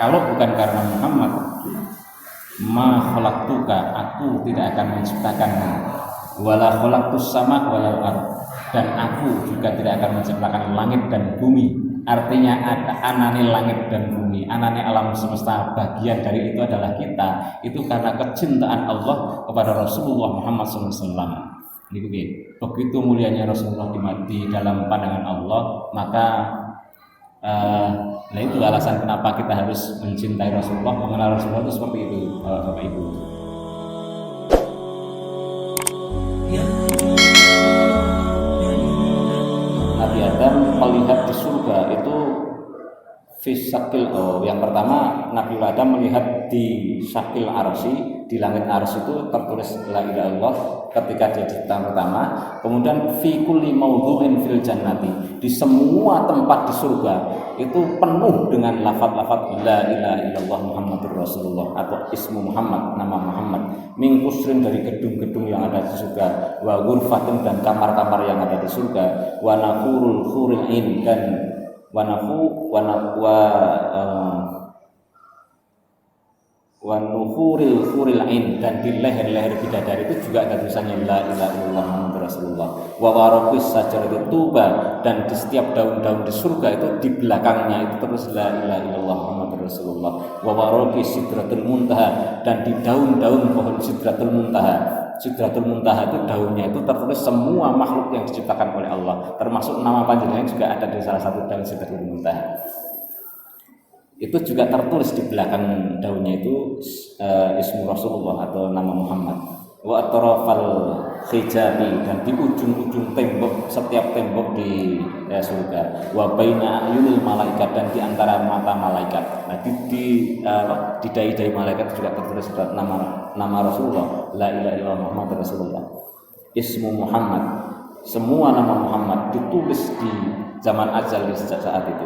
Kalau bukan karena Muhammad, ma khalaqtuka, aku tidak akan menciptakanmu, wala khalaqtus sama wal ard, dan aku juga tidak akan menciptakan langit dan bumi. Artinya ada anane langit dan bumi, anane alam semesta, bagian dari itu adalah kita. Itu karena kecintaan Allah kepada Rasulullah Muhammad SAW. Begitu mulianya Rasulullah di dalam pandangan Allah, maka nah itu alasan kenapa kita harus mencintai Rasulullah, mengenal Rasulullah itu seperti itu, Bapak Ibu. Nabi Adam melihat di surga itu fisakil, yang pertama Nabi Adam melihat di sakil arsy, di langit arsy itu tertulis la ilaha illallah ketika dia dicipta pertama. Kemudian fi kulli maudhu'in fil jannati, di semua tempat di surga itu penuh dengan lafaz-lafaz la ilaha illallah Muhammadur Rasulullah atau ismu Muhammad, nama Muhammad. Min kusrin, dari gedung-gedung yang ada di surga, wa ghurfatin, dan kamar-kamar yang ada di surga, wa naqurul khuril ain, dan nuhuril khuril ain, dan di leher-leher bidadari itu juga ada tulisannya la ilaha illallah Muhammadur Rasulullah. Wa waraqis sajarati tuba, dan di setiap daun-daun di surga itu di belakangnya itu terus la ilaha illallah Muhammadur Rasulullah. Wa waraqis sidratul muntaha, dan di daun-daun pohon sidratul muntaha. Sidratul Muntaha itu daunnya itu tertulis semua makhluk yang diciptakan oleh Allah, termasuk nama panjenengan juga ada di salah satu daun Sidratul Muntaha. Itu juga tertulis di belakang daunnya itu ismu Rasulullah atau nama Muhammad. Wa atrafal hijabi, dan di ujung-ujung tembok, setiap tembok di surga. Wa baina ayunil malaikat, dan di antara mata malaikat. Nah, di dahi-dahi malaikat juga tertulis nama Rasulullah, la ilaha illallah Muhammadur Rasulullah. Ismu Muhammad, semua nama Muhammad ditulis di zaman azali sejak saat itu.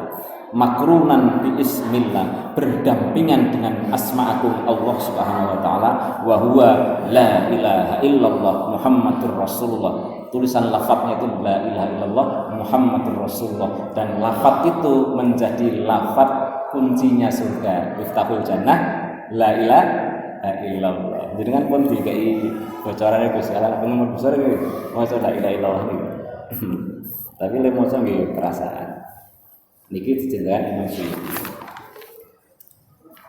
Makrunan bi ismillah, berdampingan dengan asma agung Allah Subhanahu wa taala, wa huwa la ilaha illallah Muhammadur Rasulullah. Tulisan lafadznya itu la ilaha illallah Muhammadur Rasulullah, dan lafadz itu menjadi lafadz kuncinya surga. Miftahul jannah la ilaha illallah. Jadi kan pun dikai bocorannya Gus, ala nomor besar iki maca la ilaha illallah niku. Tapi le maca nggih perasaan. Niki dijenengan emosi.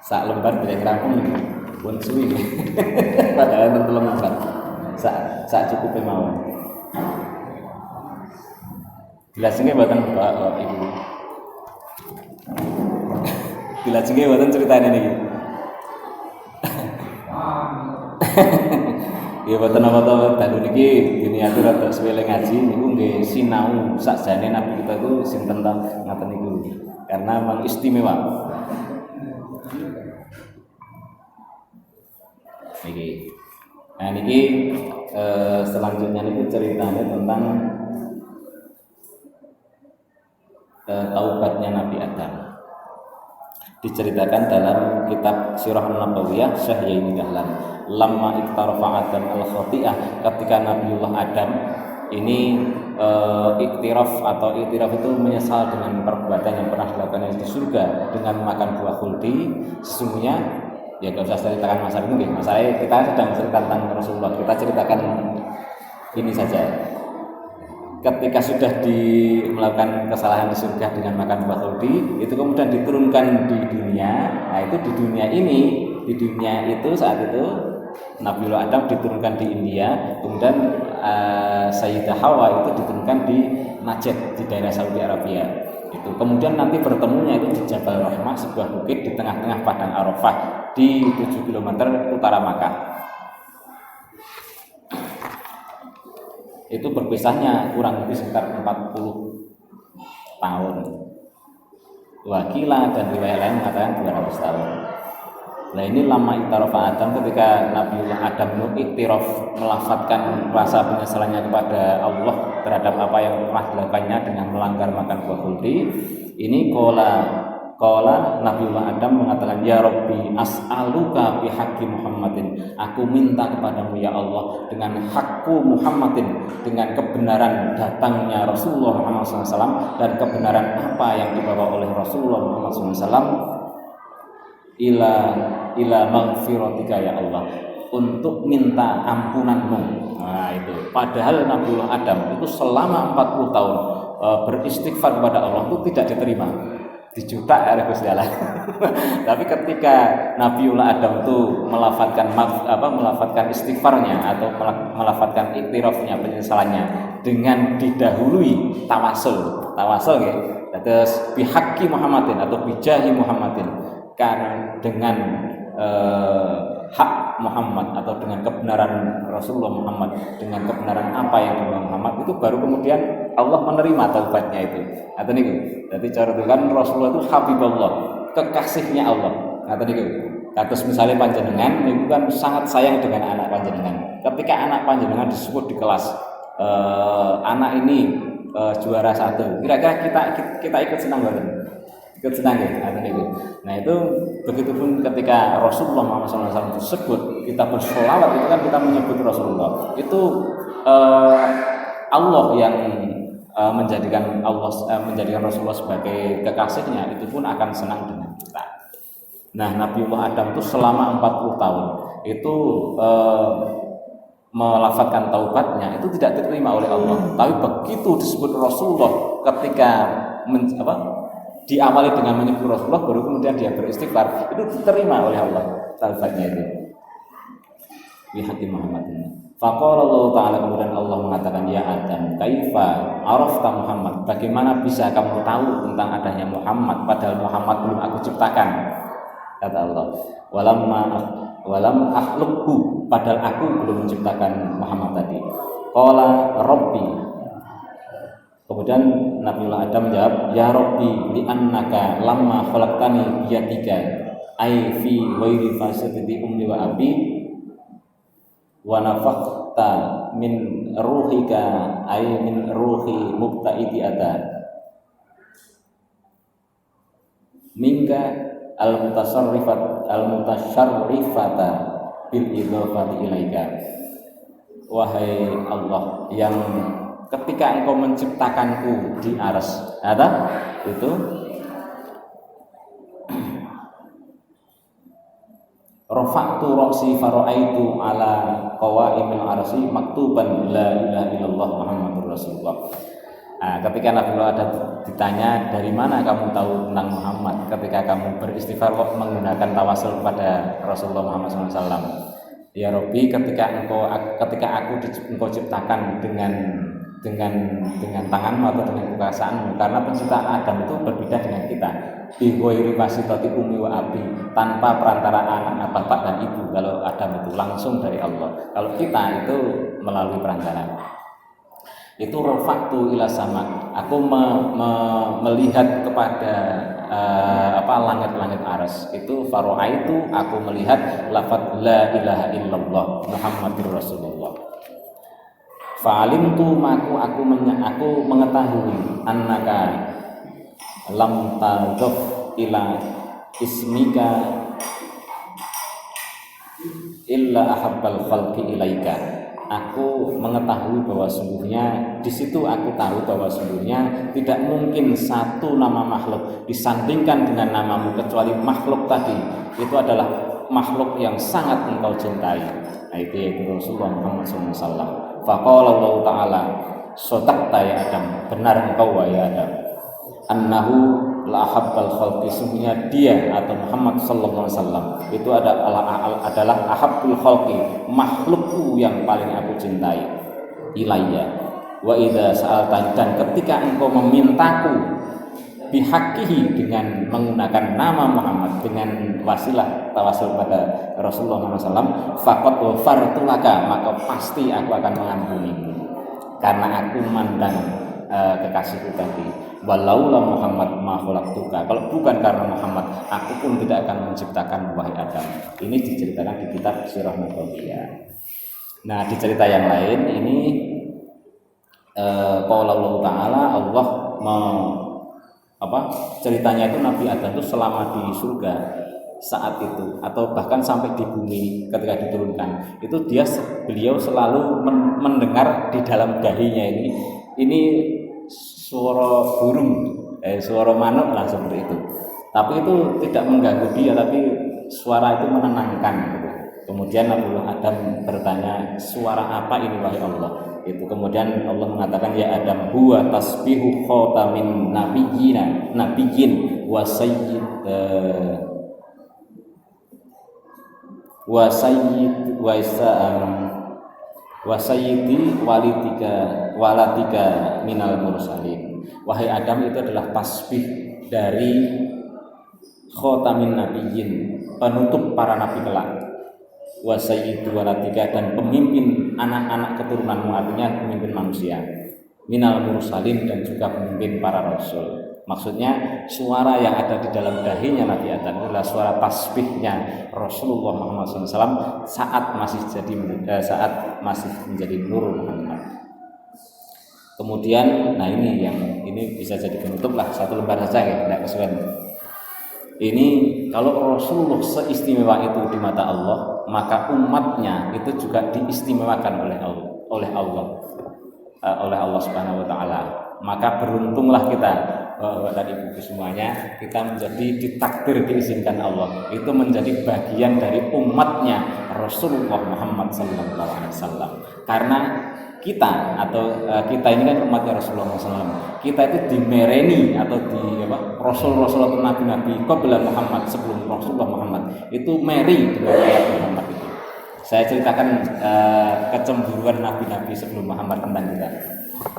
Sak lembar bilek rampung pun suwi. Padahal 3 lembar. Sak cukupe mawon. Dilasenge mboten Bapak Ibu. Dilasenge mboten ceritane niki. Ya mboten apa-apa, dalu niki diniatur rada suwe ngaji niku nggih sinau sakjane Nabi kita itu sinten ta ngaten niku. Karena memang istimewa. Niki. Nah niki selanjutnya niku ceritanya tentang taubatnya Nabi Adam. Diceritakan dalam kitab Sirah Nabawiyah Syekh Yaini Dahlan. Lamma iktarafa Adam al-khati'ah, ketika Nabiullah Adam ini iktiraf itu menyesal dengan perbuatan yang pernah dilakukan di surga dengan makan buah khuldi. Sesungguhnya ya gak usah ceritakan masalah itu, masalahnya kita sedang menceritakan tentang Rasulullah. Kita ceritakan ini saja. Ketika sudah melakukan kesalahan di surga dengan makan buah khuldi, itu kemudian diturunkan di dunia. Nah itu di dunia itu saat itu Nabiullah Adam diturunkan di India, kemudian Sayyidah Hawa itu diturunkan di Najd di daerah Saudi Arabia. Itu kemudian nanti bertemunya itu di Jabal Rahmah, sebuah bukit di tengah-tengah padang Arafah di 7 km utara Makkah. Itu berpisahnya kurang lebih sekitar 40 tahun. Wakila dan riwayat lain mengatakan 200 tahun. Nah ini lama iktarafa Adam, ketika Nabiullah Adam iktiraf melafadzkan rasa penyesalannya kepada Allah terhadap apa yang telah dilakukannya dengan melanggar makan buah khuldi. Ini Qala Nabiullah Adam mengatakan, ya Rabbi as'aluka bihaqqi Muhammadin, aku minta kepadamu ya Allah dengan hakku Muhammadin, dengan kebenaran datangnya Rasulullah Muhammad SAW dan kebenaran apa yang dibawa oleh Rasulullah Muhammad SAW. ila ila maghfiratika ya Allah, untuk minta ampunanmu. Nah itu padahal Nabiullah Adam itu selama 40 tahun beristighfar kepada Allah itu tidak diterima, dijutak oleh Gusti Allah. Tapi ketika Nabiullah Adam itu melafatkan istighfarnya atau melafatkan iktirafnya, penyesalannya dengan didahului tawasul ya. Terus bihaqqi Muhammadin atau bijahi Muhammadin, karena dengan hak Muhammad atau dengan kebenaran Rasulullah Muhammad, dengan kebenaran apa yang dibawa Muhammad, itu baru kemudian Allah menerima taubatnya itu. Atau niku. Jadi cara itu kan Rasulullah itu Habibullah, kekasihnya Allah. Atau niku. Kados misalnya panjenengan itu kan sangat sayang dengan anak panjenengan. Ketika anak panjenengan disebut di kelas anak ini juara 1, kira-kira kita ikut senang bareng. Ikut senang ya, nah itu begitupun ketika Rasulullah Muhammad SAW disebut, kita bersolawat itu kan kita menyebut Rasulullah. Itu Allah yang menjadikan Rasulullah sebagai kekasihnya, itu pun akan senang dengan kita. Nah, Nabiullah Adam itu selama 40 tahun itu melafadzkan taubatnya itu tidak diterima oleh Allah. Tapi begitu disebut Rasulullah, ketika diawali dengan menyebut Rasulullah, baru kemudian dia beristighfar, itu diterima oleh Allah taubatnya itu. Bihaqqi Muhammadin. Faqala Allah Ta'ala, kemudian Allah mengatakan, ya Adam, kaifa arafta Muhammad, bagaimana bisa kamu tahu tentang adanya Muhammad padahal Muhammad belum aku ciptakan. Kata Allah, walam akhluqhu, padahal aku belum menciptakan Muhammad tadi. Qala Rabbi, kemudian Nabiullah Adam menjawab, ya Rabbi li'annaka lamma khalaqtani biyadika ay fi ghairi fasidati ummi wa abi wa nafakhta min ruhika ay min ruhi mubta'idi ada minka al-mutasyarrifata bil idhafati ilaika. Wahai Allah, yang ketika engkau menciptakanku di arsy, ada itu rafa'tu ra'si fara'aitu ala qawaimil arsy maktuban la ilaha illallah Muhammadur Rasulullah. Nah, ketika Nabiullah Adam ditanya dari mana kamu tahu tentang Muhammad, ketika kamu beristighfar menggunakan tawasul kepada Rasulullah Muhammad SAW, ya Rabbi, ketika engkau ciptakan dengan tanganmu atau dengan kekuasaanmu, karena penciptaan Adam itu berbeda dengan kita. Bi ghairi wasitati ummi wa abi, tanpa perantaraan bapak dan ibu. Kalau Adam itu langsung dari Allah, kalau kita itu melalui perantara. Itu rafa'tu ila sama, aku melihat kepada langit-langit arsy. Itu fara'aitu, aku melihat lafaz la ilaha illallah Muhammadur Rasulullah. Fa'alimtu, aku mengetahui annaka lam tadhaf ila ismika illa ahabbal khalqi ilaika. Aku mengetahui bahwa sungguhnya di situ aku tahu bahwa sungguhnya tidak mungkin satu nama makhluk disandingkan dengan namamu kecuali makhluk tadi itu adalah makhluk yang sangat engkau cintai. Nah, itu yaitu Rasulullah Muhammad SAW. Faqala Allah Ta'ala, sodaqta ya Adam, benar engkau wahai Adam, annahu la ahabbal khalqi, sungguhnya dia atau Muhammad sallallahu alaihi wasallam itu adalah ahabbul khalqi, makhlukku yang paling aku cintai, ilayya wa idza sa'alta, dan ketika engkau memintaku bihaqqihi, dengan menggunakan nama Muhammad, dengan wasilah tawasul pada Rasulullah SAW, faqad wafartu laka, maka pasti aku akan mengampunimu karena aku memandang kekasihku tadi. Walaula Muhammad ma khalaqtuka, kalau bukan karena Muhammad aku pun tidak akan menciptakan wahai Adam. Ini diceritakan di kitab Sirah Nabawiyah. Nah, di cerita yang lain ini qala Allah Ta'ala, Allah ceritanya itu Nabi Adam itu selama di surga saat itu, atau bahkan sampai di bumi ketika diturunkan itu, beliau selalu mendengar di dalam dahinya ini suara burung, suara manuk lah seperti itu. Tapi itu tidak mengganggu dia, tapi suara itu menenangkan gitu. Kemudian Nabiullah Adam bertanya, suara apa ini wahai Allah? Itu kemudian Allah mengatakan, ya Adam, huwa tasbihu khatamin nabiyyin wa sayyidi walatika minal mursalin. Wahai Adam, itu adalah tasbih dari khatamin nabiyyin, penutup para nabi kelak, wa sayyidu walatika, dan pemimpin anak-anak keturunanmu, artinya pemimpin manusia, minal mursalin, dan juga pemimpin para rasul. Maksudnya suara yang ada di dalam dahinya Nabi Adam adalah suara tasbihnya Rasulullah Muhammad SAW saat masih menjadi Nur Muhammad. Kemudian, nah ini bisa jadi penutup lah, satu lembar saja ya, tidak kesuwen. Ini kalau Rasulullah seistimewa itu di mata Allah, maka umatnya itu juga diistimewakan oleh Allah Subhanahu wa taala. Maka beruntunglah kita, Bapak dan Ibu semuanya, kita menjadi ditakdir, diizinkan Allah itu menjadi bagian dari umatnya Rasulullah Muhammad sallallahu alaihi wasallam. Karena kita ini kan umatnya Rasulullah SAW. Kita itu dimereni atau Rasul-Rasul atau nabi-nabi qabla Muhammad, sebelum Rasulullah Muhammad itu meri dengan ayat Muhammad itu. Saya ceritakan kecemburuan nabi-nabi sebelum Muhammad tentang kita.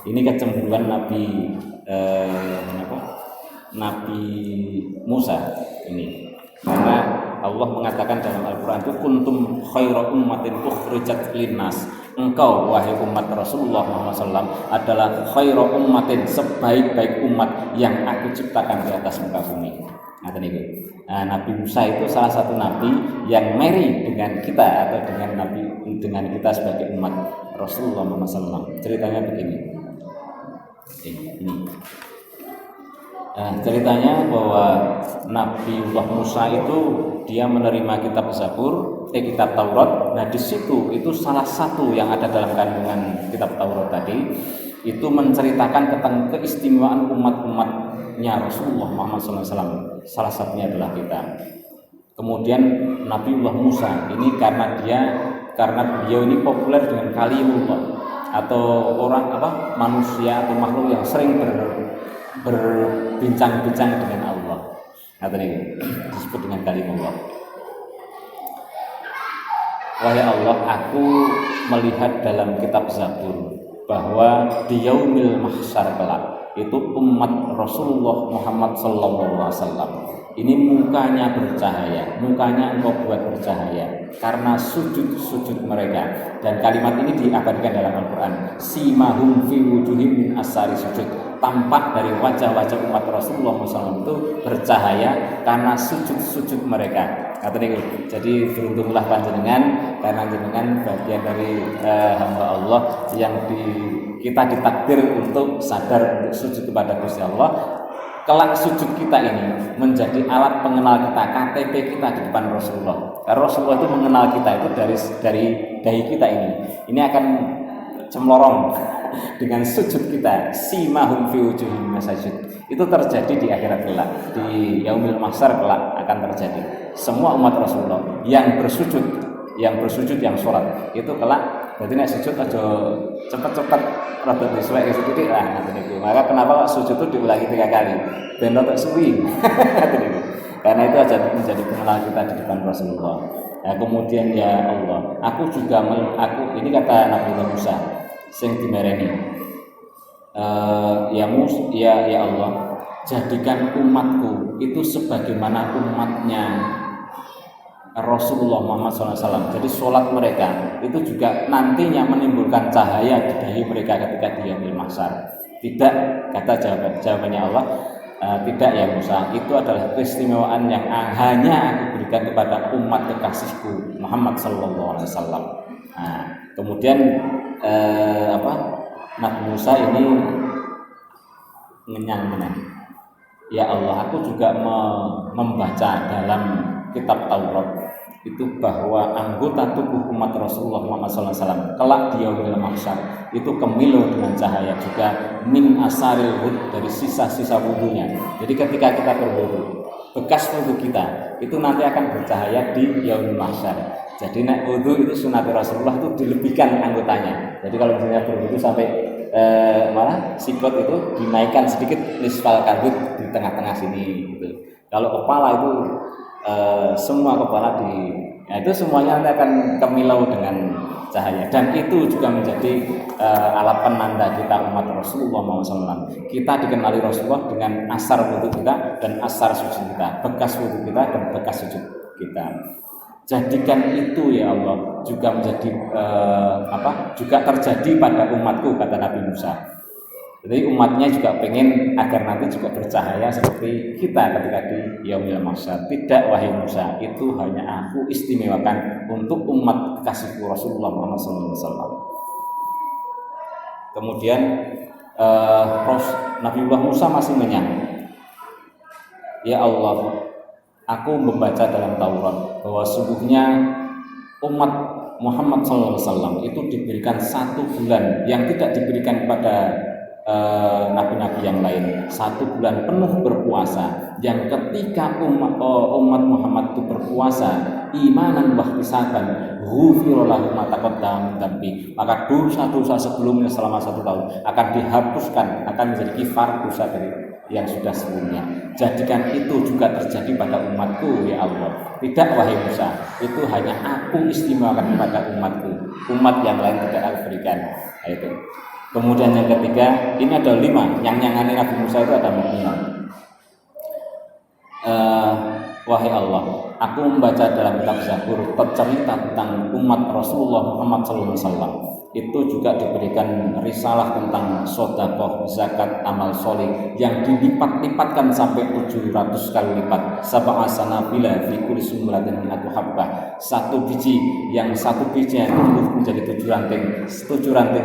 Ini kecemburuan Nabi Musa ini. Karena Allah mengatakan dalam Al-Quran itu, kuntum khaira ummatin ukhrijat linnas. Engkau wahai umat Rasulullah Muhammad SAW adalah khaira ummatin, sebaik-baik umat yang aku ciptakan di atas muka bumi. Nabi Musa itu salah satu nabi yang meri dengan kita atau dengan kita sebagai umat Rasulullah Muhammad SAW. Ceritanya begini. Ceritanya bahwa Nabiullah Musa itu dia menerima kitab Zabur, kitab Taurat. Nah di situ itu salah satu yang ada dalam kandungan kitab Taurat tadi itu menceritakan tentang keistimewaan umat-umatnya Rasulullah Muhammad SAW. Salah satunya adalah kita. Kemudian Nabiullah Musa ini karena beliau ini populer dengan kalimullah atau manusia atau makhluk yang sering berbincang-bincang dengan Allah. Disebut dengan kalimullah. Wahai Allah, aku melihat dalam kitab Zabur bahwa di yaumil mahsyar kelak itu umat Rasulullah Muhammad SAW ini mukanya bercahaya, mukanya engkau buat bercahaya karena sujud mereka. Dan kalimat ini diabadikan dalam Al-Quran, simahum fi wujuhim min asari sujud, tampak dari wajah-wajah umat Rasulullah SAW itu bercahaya karena sujud mereka. Jadi beruntunglah panjenengan karena jenengan bagian dari hamba Allah yang kita ditakdir untuk sadar, untuk sujud kepada Gusti Allah. Kelak sujud kita ini menjadi alat pengenal kita, KTP kita di depan Rasulullah. Karena Rasulullah itu mengenal kita itu dari dahi kita ini. Ini akan cemlorong dengan sujud kita. Simahum fi wujuhihim masajid. Itu terjadi di akhirat kelak, di yaumil mahsyar kelak akan terjadi. Semua umat Rasulullah yang bersujud, yang sholat itu kelak. Jadi nek sujud aja cepet-cepet rada disuwek sedikit lah ngoten niku. Maka kenapa sujud itu diulangi 3 kali? Ben rada suwi. Karena itu aja menjadi pengenal kita di depan Rasulullah. Nah, kemudian ya Allah, aku ini kata Nabi Musa sing dimereni. Ya Allah, jadikan umatku itu sebagaimana umatnya Rasulullah Muhammad SAW. Jadi sholat mereka itu juga nantinya menimbulkan cahaya di dahi mereka ketika di yaumil mahsyar. Tidak, kata jawabannya Allah, tidak ya Musa, itu adalah keistimewaan yang hanya aku berikan kepada umat kekasihku Muhammad SAW. Nah, kemudian Nabi Musa ini menang. Ya Allah, aku juga membaca dalam kitab Taurat itu bahwa anggota tubuh umat Rasulullah Muhammad SAW kelak di yaumil mahsyar itu kemilau dengan cahaya juga min asaril wud, dari sisa-sisa wudunya. Jadi ketika kita berwudu bekas wudu kita itu nanti akan bercahaya di yaumul mahsyar. Jadi nek wudu itu sunat Rasulullah itu dilebihkan anggotanya. Jadi kalau misalnya berwudu sampai malah sikut itu dinaikkan sedikit nisfal kabut di tengah-tengah sini gitu. Kalau kepala itu semua kepala itu semuanya nanti akan kemilau dengan cahaya, dan itu juga menjadi alat penanda kita umat Rasulullah SAW. Kita dikenali Rasulullah dengan asar wudu kita dan asar sujud kita, bekas wudu kita dan bekas sujud kita. Jadikan itu ya Allah juga menjadi juga terjadi pada umatku, kata Nabi Musa. Jadi umatnya juga pengen agar nanti juga bercahaya seperti kita ketika di yaumil mahsyar. Tidak wahai Musa, itu hanya aku istimewakan untuk umat kekasihku Rasulullah Muhammad SAW. Kemudian Nabiullah Musa masih menyangka, ya Allah, aku membaca dalam Taurat bahwa sungguhnya umat Muhammad SAW itu diberikan 1 bulan yang tidak diberikan kepada nabi-nabi yang lain, 1 bulan penuh berpuasa, yang ketika umat Muhammad itu berpuasa imanan wahtisaban ghufira lahu ma taqaddama min dzambi, maka dosa-dosa sebelumnya selama 1 tahun akan dihapuskan, akan menjadi kifar dosa dari yang sudah sebelumnya. Jadikan itu juga terjadi pada umatku ya Allah. Tidak wahai Musa, itu hanya aku istimewakan kepada umatku, umat yang lain tidak aku berikan. Itu. Kemudian yang ketiga, ini ada 5 yang nyangani Nabi Musa itu ada 5. Wahai Allah, aku membaca dalam kitab Zabur bercerita tentang umat Rasulullah Muhammad SAW. Itu juga diberikan risalah tentang sedekah, zakat, amal soleh yang dilipat-lipatkan sampai 700 kali lipat. Sab'a sanabila fi kulli sumratin minatu habbah. 1 biji yang 1 biji yang tumbuh menjadi 7 ranting, 7 ranting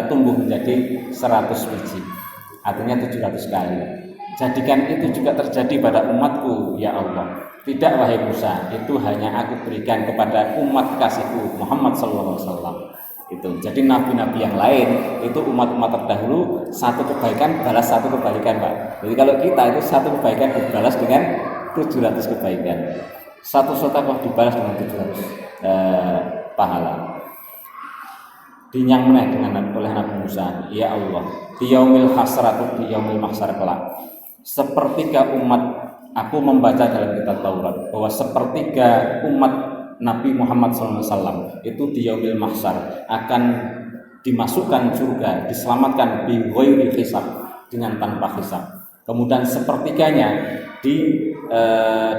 tumbuh menjadi 100 biji. Artinya 700 kali. Jadikan itu juga terjadi pada umatku ya Allah. Tidak wahai Musa, itu hanya aku berikan kepada umat kasihku Muhammad SAW. Itu. Jadi nabi-nabi yang lain itu umat-umat terdahulu 1 kebaikan balas 1 kebaikan, Pak. Jadi kalau kita itu 1 kebaikan dibalas dengan 700 kebaikan. 1 sedekah dibalas dengan 700 pahala. Dinyang meneh dengan oleh Nabi Musa, ya Allah, di yaumil hasratu di yaumil mahsyar kelak. Sepertiga umat, aku membaca dalam kitab Taurat bahwa sepertiga umat Nabi Muhammad SAW itu di yaumil mahsyar akan dimasukkan surga, diselamatkan bi ghairi hisab, dengan tanpa hisab. Kemudian sepertiganya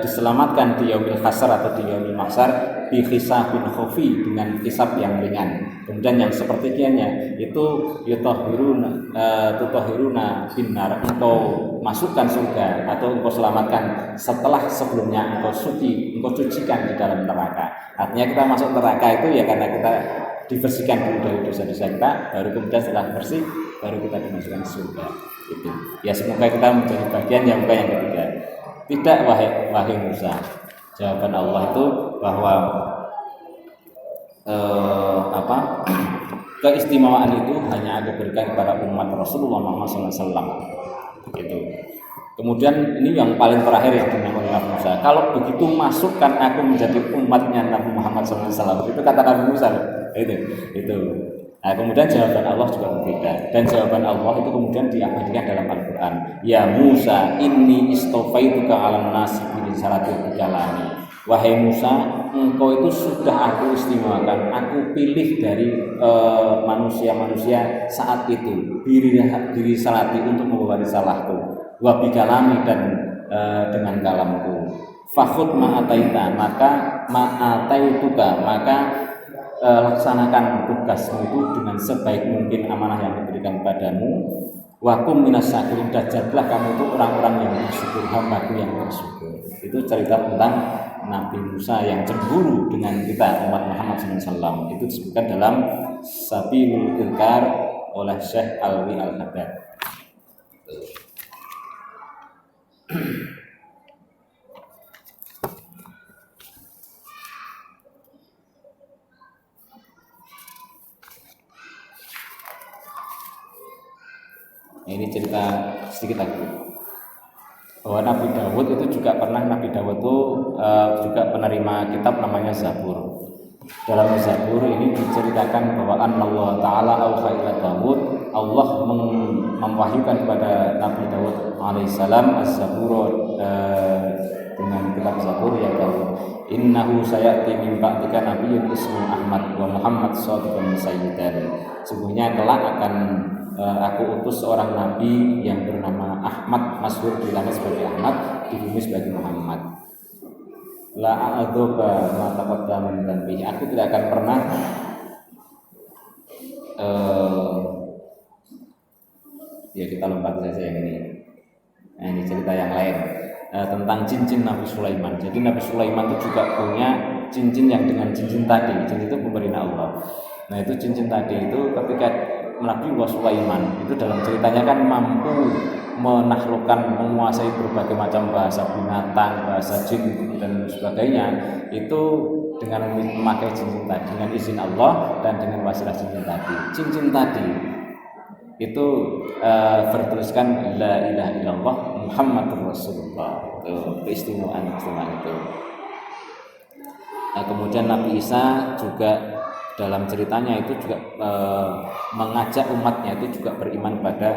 diselamatkan di yaumil hasar atau di yaumil mahsyar bi hisabin khafi, dengan hisab yang ringan. Kemudian yang sepertiganya itu tutahhiruna binar, engkau masukkan surga atau engkau selamatkan setelah sebelumnya engkau cucikan di dalam neraka. Artinya kita masuk neraka itu ya karena kita dibersihkan dulu dari dosa-dosa kita, baru kemudian setelah bersih baru kita dimasukkan surga. Itu ya, semoga kita menjadi bagian yang ketiga. Tidak wahai Musa, jawaban Allah itu bahwa keistimewaan itu hanya aku berikan kepada umat Rasulullah Muhammad SAW. Gitu. Kemudian ini yang paling terakhir yang dibilang oleh Nabi Musa, kalau begitu masukkan aku menjadi umatnya Nabi Muhammad SAW. Itu kata Nabi Musa. Itu. Nah, kemudian jawaban Allah juga berbeda, dan jawaban Allah itu kemudian diabadikan dalam Al-Quran. Ya Musa, inni istofaituka 'alan nasi bi risalati bikalami. Wahai Musa, engkau itu sudah aku istimewakan, aku pilih dari manusia-manusia saat itu diri salati untuk membawa risalahku, wa bikalami, dan dengan kalamku. Fakhud ma'ataita, maka laksanakan tugasmu itu dengan sebaik mungkin amanah yang diberikan padamu. Wakum minas syakirin, jadilah kamu itu orang-orang yang bersyukur, hambaku yang bersyukur. Itu cerita tentang Nabi Musa yang cemburu dengan kita umat Muhammad SAW. Itu disebutkan dalam Sabilul Ilkar oleh Syekh Alwi Al-Haddad. Ini cerita sedikit lagi. bahwa Nabi Dawud itu juga pernah, Nabi Dawud itu juga penerima kitab namanya Zabur. Dalam Zabur ini diceritakan bahwa Allah Ta'ala auha ila Dawud, Allah mewahyukan kepada Nabi Dawud alaihissalam Az-Zabur, dengan kitab Zabur, ya Dawud, innahu sayati min ba'dika nabiyyun ismu Ahmad wa Muhammad shadiqun sayyidan. Sungguhnya kelak akan aku utus seorang nabi yang bernama Ahmad, masyhur di langit sebagai Ahmad, di bumi sebagai Muhammad. La a'adzoba ma taqaddama min dhanbi. Aku tidak akan pernah ya kita lompat saja yang ini. Nah, ini cerita yang lain tentang cincin Nabi Sulaiman. Jadi Nabi Sulaiman itu juga punya cincin yang dengan cincin tadi. Cincin itu pemberian Allah. Nah, itu cincin tadi itu ketika Nabi Sulaiman itu dalam ceritanya kan mampu menaklukkan, menguasai berbagai macam bahasa binatang, bahasa jin dan sebagainya, itu dengan memakai cincin tadi, dengan izin Allah dan dengan wasilah cincin tadi. Cincin tadi itu bertuliskan la ilaha illallah Muhammadur Rasulullah. Itu keistimewaan itu. Kemudian Nabi Isa juga dalam ceritanya itu juga mengajak umatnya itu juga beriman pada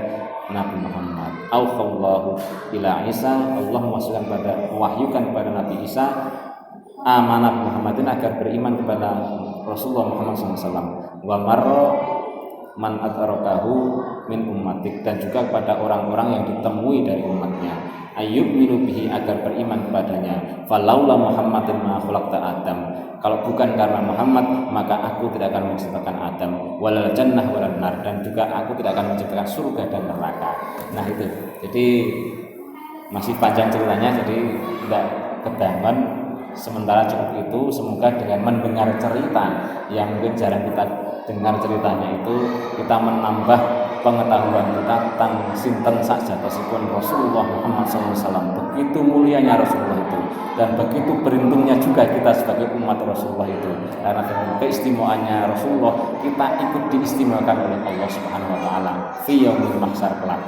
Nabi Muhammad. Auhallahu ila Isa, Allah mewahyukan kepada Nabi Isa amanah Muhammadin, agar beriman kepada Rasulullah Muhammad SAW. Wa marra man atarakahu min ummatik, dan juga kepada orang-orang yang ditemui dari umatnya, ayyub minu bihi, agar beriman kepadanya. Falaula Muhammadin ma khalaqta Adam, kalau bukan karena Muhammad maka aku tidak akan menciptakan Adam, walal jannah walal nar, dan juga aku tidak akan menciptakan surga dan neraka. Nah itu, jadi masih panjang ceritanya, jadi tidak kedaman, sementara cukup itu. Semoga dengan mendengar cerita yang mungkin jarang kita dengar ceritanya itu, kita menambah pengetahuan kita tentang sinten sakjatosipun Rasulullah Muhammad SAW. Begitu mulianya Rasulullah itu, dan begitu beruntungnya juga kita sebagai umat Rasulullah itu, karena dengan keistimewaannya Rasulullah kita ikut diistimewakan oleh Allah Subhanahu Wa Taala fi yaumil mahsyar kelak.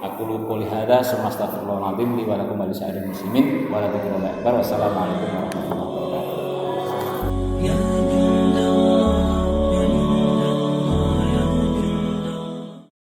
Aku lupa lihada sumastaghfirullahaladzim li wa lakum wa lisa'iril muslimin wa la tuqulu akbar. Wassalamualaikum warahmatullahi wabarakatuh.